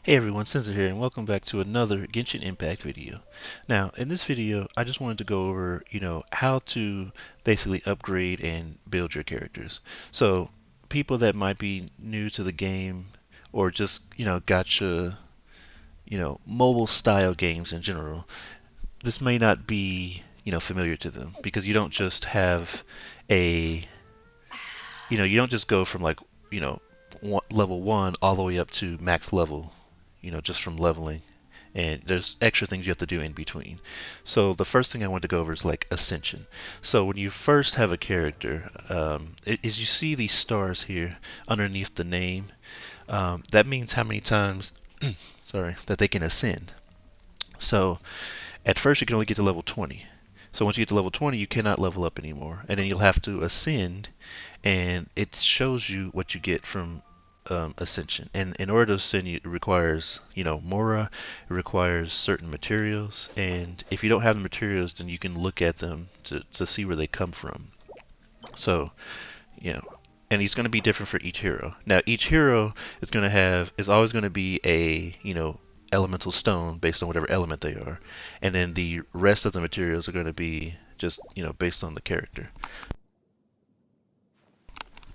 Hey everyone, Sensor here, and welcome back to another Genshin Impact video. Now, in this video, I just wanted to go over, how to basically upgrade and build your characters. So, people that might be new to the game, or just, gacha, mobile style games in general, this may not be, familiar to them because you don't just have a, you don't just go from like, level 1 all the way up to max level, just from leveling. And there's extra things you have to do in between. So the first thing I want to go over is like Ascension. So when you first have a character, as you see these stars here underneath the name, that means how many times, sorry, that they can ascend. So at first you can only get to level 20. So once you get to level 20, you cannot level up anymore, and then you'll have to ascend, and it shows you what you get from Ascension. And in order to ascend, it requires, Mora, it requires certain materials, and if you don't have the materials, then you can look at them to see where they come from. So, and it's going to be different for each hero. Now, each hero is always going to be a, elemental stone based on whatever element they are, and then the rest of the materials are going to be just, based on the character.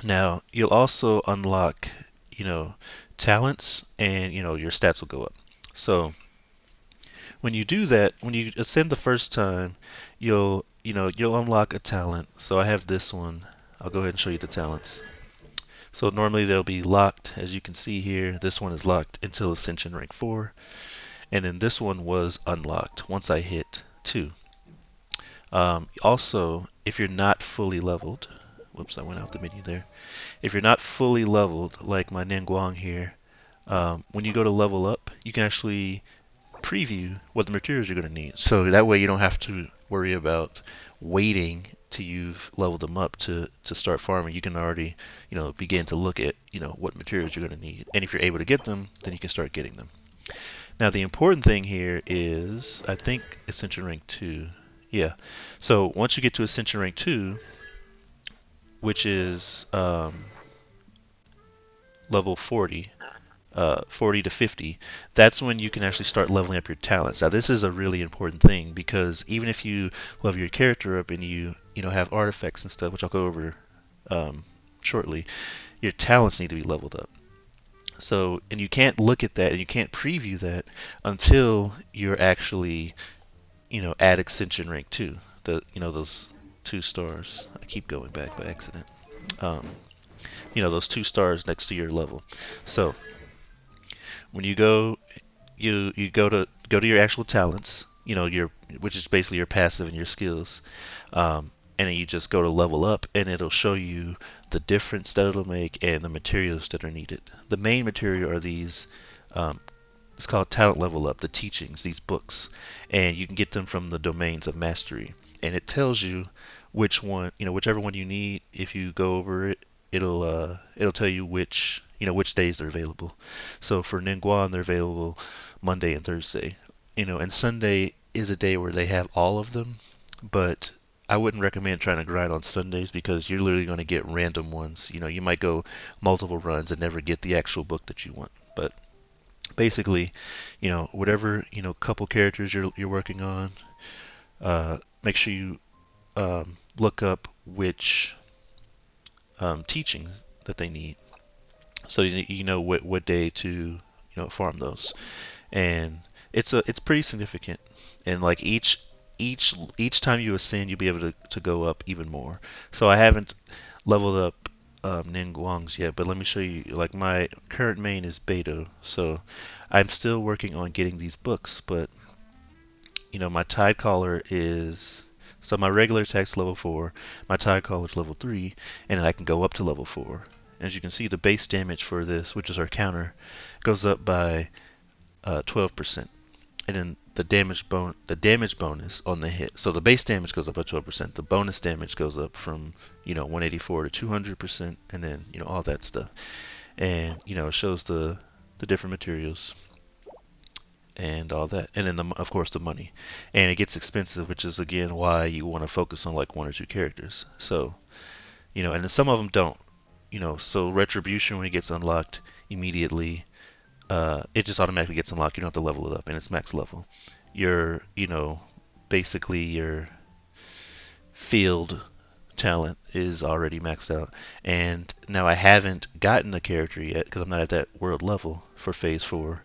Now, you'll also unlock, talents, and, your stats will go up. So, when you do that, when you ascend the first time, you'll unlock a talent. So I have this one. I'll go ahead and show you the talents. So normally they'll be locked, as you can see here. This one is locked until Ascension rank 4, and then this one was unlocked once I hit 2. Also, if you're not fully leveled, whoops, I went out the menu there. If you're not fully leveled, like my Ningguang here, when you go to level up, you can actually preview what the materials you're going to need. So that way you don't have to worry about waiting till you've leveled them up to start farming. You can already, begin to look at, what materials you're going to need. And if you're able to get them, then you can start getting them. Now the important thing here is, I think Ascension rank 2. Yeah. So once you get to Ascension rank 2, which is level 40, 40 to 50, that's when you can actually start leveling up your talents. Now this is a really important thing because even if you level your character up and you have artifacts and stuff, which I'll go over shortly, your talents need to be leveled up. So, and you can't look at that and you can't preview that until you're actually, at Ascension rank 2. Those 2 stars. I keep going back by accident. Um, those 2 stars next to your level. So when you go, you go to your actual talents, which is basically your passive and your skills, and then you just go to level up, and it'll show you the difference that it'll make and the materials that are needed. The main material are these. It's called Talent Level Up, the teachings, these books, and you can get them from the domains of mastery, and it tells you which one, whichever one you need. If you go over it, it'll tell you which days they're available. So for Ningguang, they're available Monday and Thursday. And Sunday is a day where they have all of them, but I wouldn't recommend trying to grind on Sundays because you're literally going to get random ones. You might go multiple runs and never get the actual book that you want. But basically, whatever, couple characters you're working on, make sure you look up which teachings that they need, so you know what day to farm those. And it's pretty significant. And like each time you ascend, you'll be able to go up even more. So I haven't leveled up Ningguang's yet, but let me show you. Like my current main is Beidou, so I'm still working on getting these books. But my Tide Caller is, so my regular attack's level 4, my Tide Caller is level 3, and I can go up to level 4. As you can see, the base damage for this, which is our counter, goes up by 12%, and then the damage bonus on the hit. So the base damage goes up by 12%. The bonus damage goes up from 184 to 200%, and then all that stuff. And it shows the different materials and all that, and then of course the money. And it gets expensive, which is again why you want to focus on like 1 or 2 characters. So and then some of them don't. So Retribution, when it gets unlocked immediately, it just automatically gets unlocked. You don't have to level it up, and it's max level. Your, basically your field talent is already maxed out. And now I haven't gotten a character yet because I'm not at that world level for Phase 4.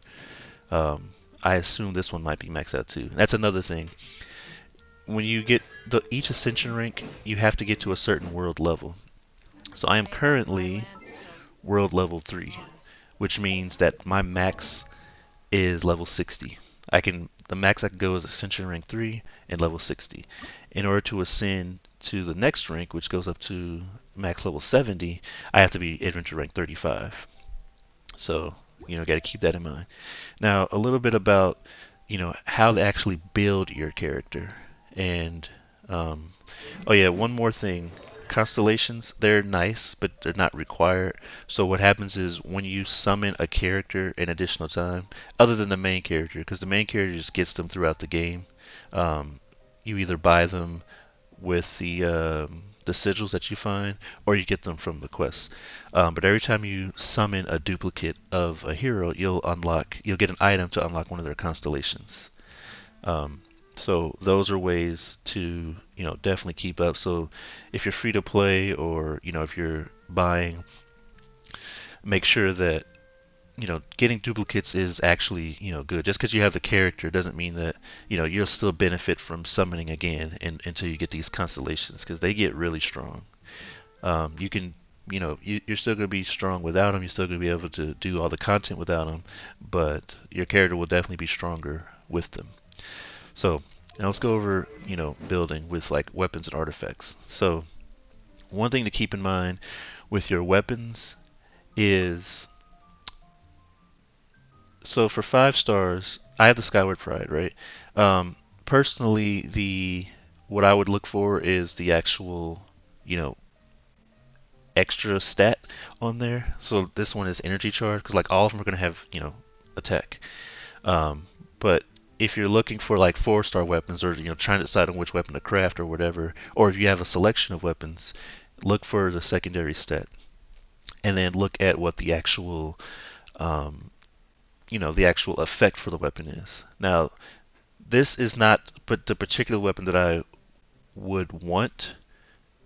I assume this one might be maxed out too. That's another thing. When you get each Ascension rank, you have to get to a certain world level. So I am currently world level 3, which means that my max is level 60. The max I can go is Ascension rank 3 and level 60. In order to ascend to the next rank, which goes up to max level 70, I have to be adventure rank 35. So, got to keep that in mind. Now, a little bit about, how to actually build your character. And, oh yeah, one more thing. Constellations, they're nice, but they're not required. So what happens is when you summon a character an additional time, other than the main character, because the main character just gets them throughout the game, you either buy them with the sigils that you find, or you get them from the quests. But every time you summon a duplicate of a hero, you'll get an item to unlock one of their constellations. So those are ways to, definitely keep up. So if you're free to play, or if you're buying, make sure that getting duplicates is actually, good. Just because you have the character doesn't mean that, you'll still benefit from summoning again until you get these constellations, because they get really strong. You can, you're still going to be strong without them. You're still going to be able to do all the content without them, but your character will definitely be stronger with them. So now let's go over, building with like weapons and artifacts. So one thing to keep in mind with your weapons is, so for 5 stars, I have the Skyward Pride, right? Personally, what I would look for is the actual, you know, extra stat on there. So this one is energy charge, because like all of them are gonna have, attack. But if you're looking for like 4-star weapons, or trying to decide on which weapon to craft or whatever, or if you have a selection of weapons, look for the secondary stat, and then look at what um, the actual effect for the weapon is. Now, this is not but the particular weapon that I would want,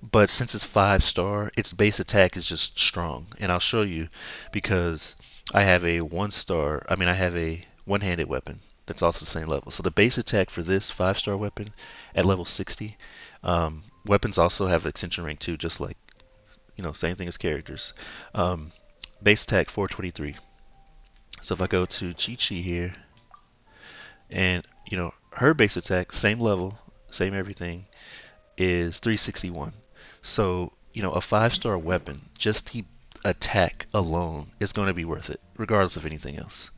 but since it's 5-star, its base attack is just strong, and I'll show you because I have a 1-star. I have a one-handed weapon that's also the same level. So the base attack for this 5-star weapon at level 60. Weapons also have Ascension rank too, just like same thing as characters. Base attack 423. So if I go to Chi Chi here, and her base attack, same level, same everything, is 361. So a 5-star weapon, just the attack alone is going to be worth it, regardless of anything else.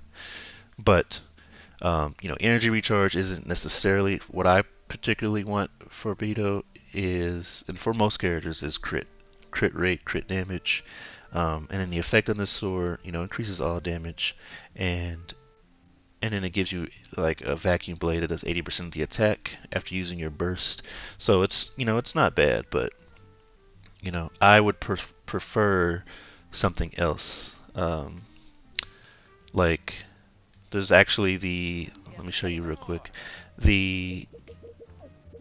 But energy recharge isn't necessarily what I particularly want for Beto. And for most characters, is crit rate, crit damage, and then the effect on the sword, increases all damage, and then it gives you like a vacuum blade that does 80% of the attack after using your burst. So it's not bad, but I would prefer something else. Like there's actually let me show you real quick.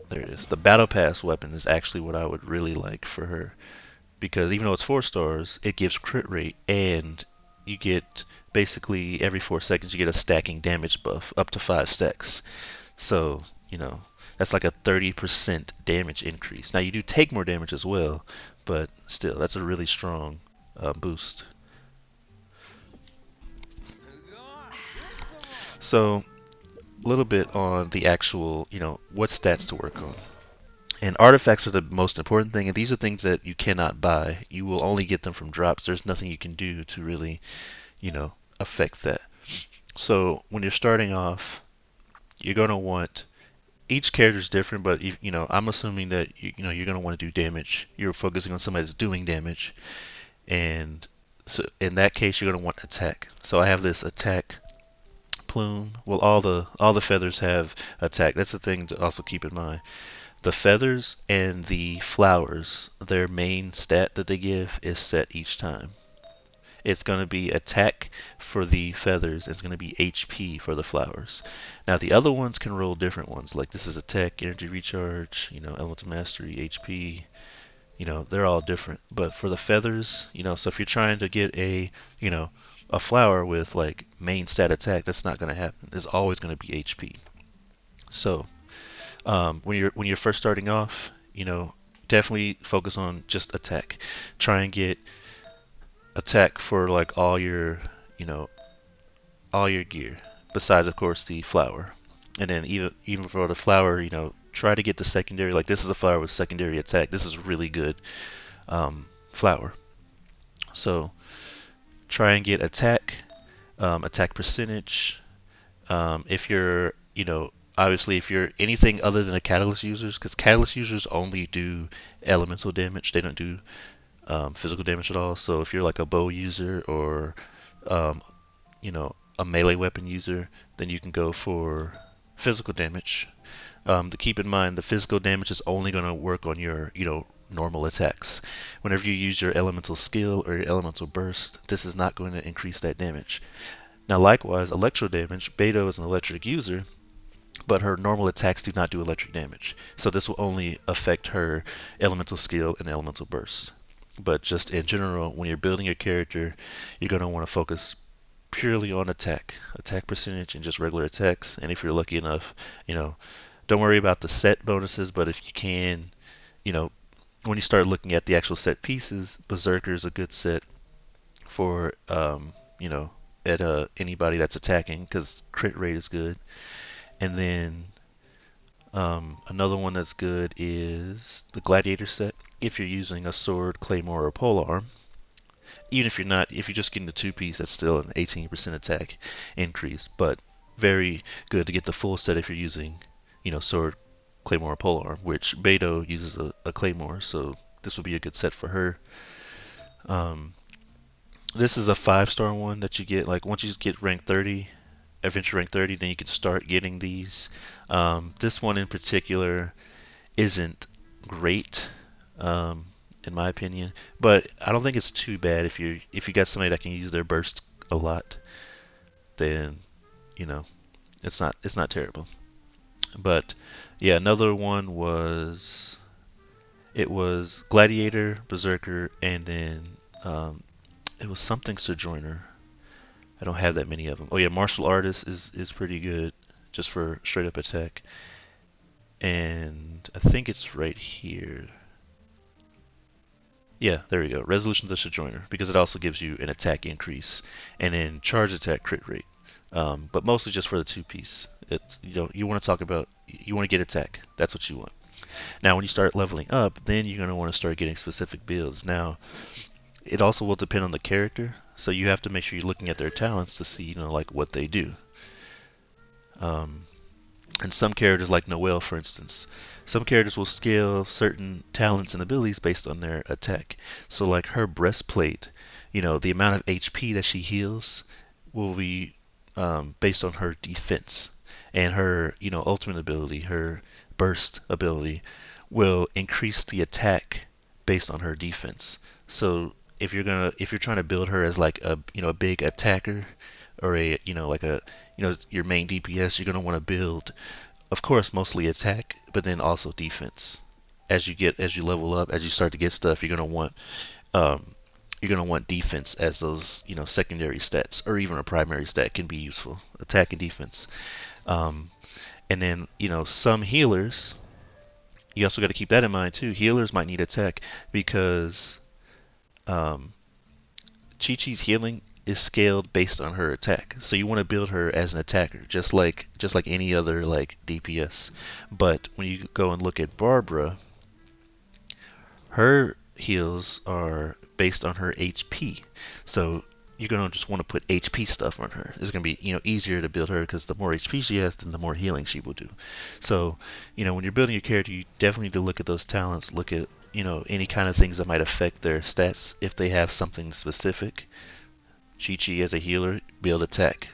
There it is. The battle pass weapon is actually what I would really like for her, because even though it's 4 stars, it gives crit rate, and you get basically every 4 seconds you get a stacking damage buff up to 5 stacks. So that's like a 30% damage increase. Now you do take more damage as well, but still that's a really strong boost. So a little bit on the actual, what stats to work on. And artifacts are the most important thing, and these are things that you cannot buy. You will only get them from drops. There's nothing you can do to really, affect that. So when you're starting off, you're going to want, each character is different, but I'm assuming that you're going to want to do damage. You're focusing on somebody that's doing damage, and so in that case, you're going to want attack. So I have this attack plume. Well, all the feathers have attack. That's the thing to also keep in mind. The feathers and the flowers, their main stat that they give is set each time. It's going to be attack for the feathers. It's going to be HP for the flowers. Now the other ones can roll different ones. Like this is attack, energy recharge, elemental mastery, HP. They're all different. But for the feathers, so if you're trying to get you know, a flower with like main stat attack, that's not going to happen. It's always going to be HP. So when you're first starting off, definitely focus on just attack. Try and get attack for like you know, all your gear, besides of course the flower. And then even for the flower, try to get the secondary. Like this is a flower with secondary attack. This is really good flower. So try and get attack, attack percentage. If you're, obviously if you're anything other than a catalyst users, because catalyst users only do elemental damage. They don't do physical damage at all. So if you're like a bow user or um, a melee weapon user, then you can go for physical damage. To keep in mind, the physical damage is only going to work on your, normal attacks. Whenever you use your elemental skill or your elemental burst, this is not going to increase that damage. Now, likewise, electro damage. Beto is an electric user, but her normal attacks do not do electric damage. So this will only affect her elemental skill and elemental burst. But just in general, when you're building your character, you're going to want to focus purely on attack percentage, and just regular attacks. And if you're lucky enough, don't worry about the set bonuses, but if you can, you know, when you start looking at the actual set pieces, Berserker is a good set for, at anybody that's attacking, because crit rate is good. And then another one that's good is the Gladiator Set. If you're using a sword, claymore, or polearm, even if you're not, if you're just getting the two-piece, that's still an 18% attack increase. But very good to get the full set if you're using, sword, claymore, or polearm, which Beto uses a claymore, so this would be a good set for her. This is a 5-star one that you get, like, once you get rank 30, adventure rank 30, then you can start getting these. This one in particular isn't great, in my opinion, but I don't think it's too bad if you got somebody that can use their burst a lot, then it's not terrible. But yeah, another one was Gladiator, Berserker, and then it was something Sojourner. I don't have that many of them. Oh yeah, Martial Artist is pretty good just for straight up attack. And I think it's right here. Yeah, there we go. Resolution of the Sojourner, because it also gives you an attack increase and then charge attack crit rate. But mostly just for the two-piece. It's you want to talk about, you want to get attack. That's what you want. Now when you start leveling up, then you're going to want to start getting specific builds. Now it also will depend on the character, so you have to make sure you're looking at their talents to see, like what they do. And some characters, like Noelle, for instance, some characters will scale certain talents and abilities based on their attack. So, like her breastplate, the amount of HP that she heals will be based on her defense, and her, ultimate ability, her burst ability, will increase the attack based on her defense. So, if you're trying to build her as like a big attacker, or like your main DPS, you're gonna want to build, of course, mostly attack, but then also defense. As you level up, as you start to get stuff, um, you're gonna want defense as those secondary stats, or even a primary stat can be useful. Attack and defense, and then some healers. You also got to keep that in mind too. Healers might need attack because Chi-Chi's healing is scaled based on her attack. So you want to build her as an attacker, just like any other like DPS. But when you go and look at Barbara, her heals are based on her HP. So you're gonna just want to put HP stuff on her. It's gonna be easier to build her because the more HP she has, then the more healing she will do. So when you're building your character, you definitely need to look at those talents. Look at any kind of things that might affect their stats if they have something specific. Chi-Chi as a healer, build attack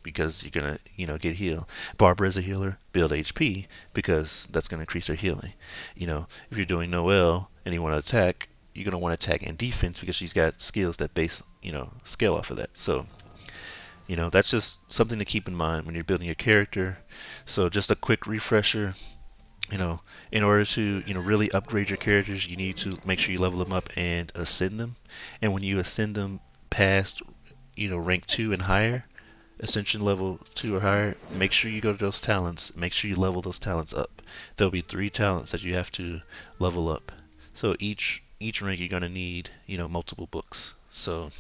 because you're gonna get heal. Barbara as a healer, build HP because that's gonna increase her healing. If you're doing Noelle and you want to attack, you're gonna want attack and defense because she's got skills that base, scale off of that. So, that's just something to keep in mind when you're building your character. So just a quick refresher, you know, in order to, really upgrade your characters, you need to make sure you level them up and ascend them. And when you ascend them past, rank 2 and higher, Ascension level 2 or higher, make sure you go to those talents. Make sure you level those talents up. There'll be 3 talents that you have to level up. So each rank you're gonna need, multiple books. So,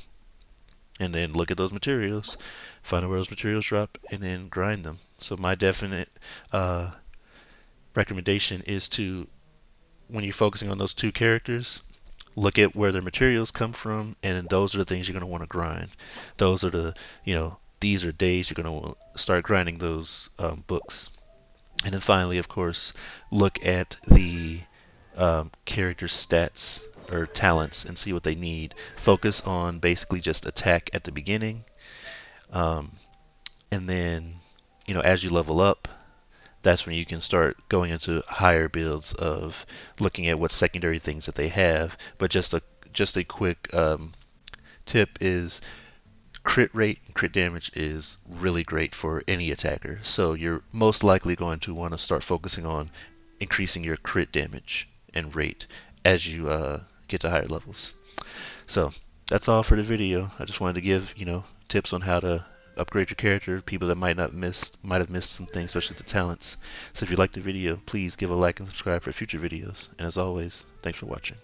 and then look at those materials, find out where those materials drop, and then grind them. So my definite recommendation is to, when you're focusing on those 2 characters, look at where their materials come from, and those are the things you're going to want to grind. Those are these are days you're going to start grinding those books. And then finally, of course, look at the character stats or talents and see what they need. Focus on basically just attack at the beginning, and then, as you level up, that's when you can start going into higher builds of looking at what secondary things that they have. But just a quick tip is crit rate and crit damage is really great for any attacker. So you're most likely going to want to start focusing on increasing your crit damage and rate as you get to higher levels. So that's all for the video. I just wanted to give, tips on how to upgrade your character. People that might have missed some things, especially the talents. So if you liked the video, please give a like and subscribe for future videos. And as always, thanks for watching.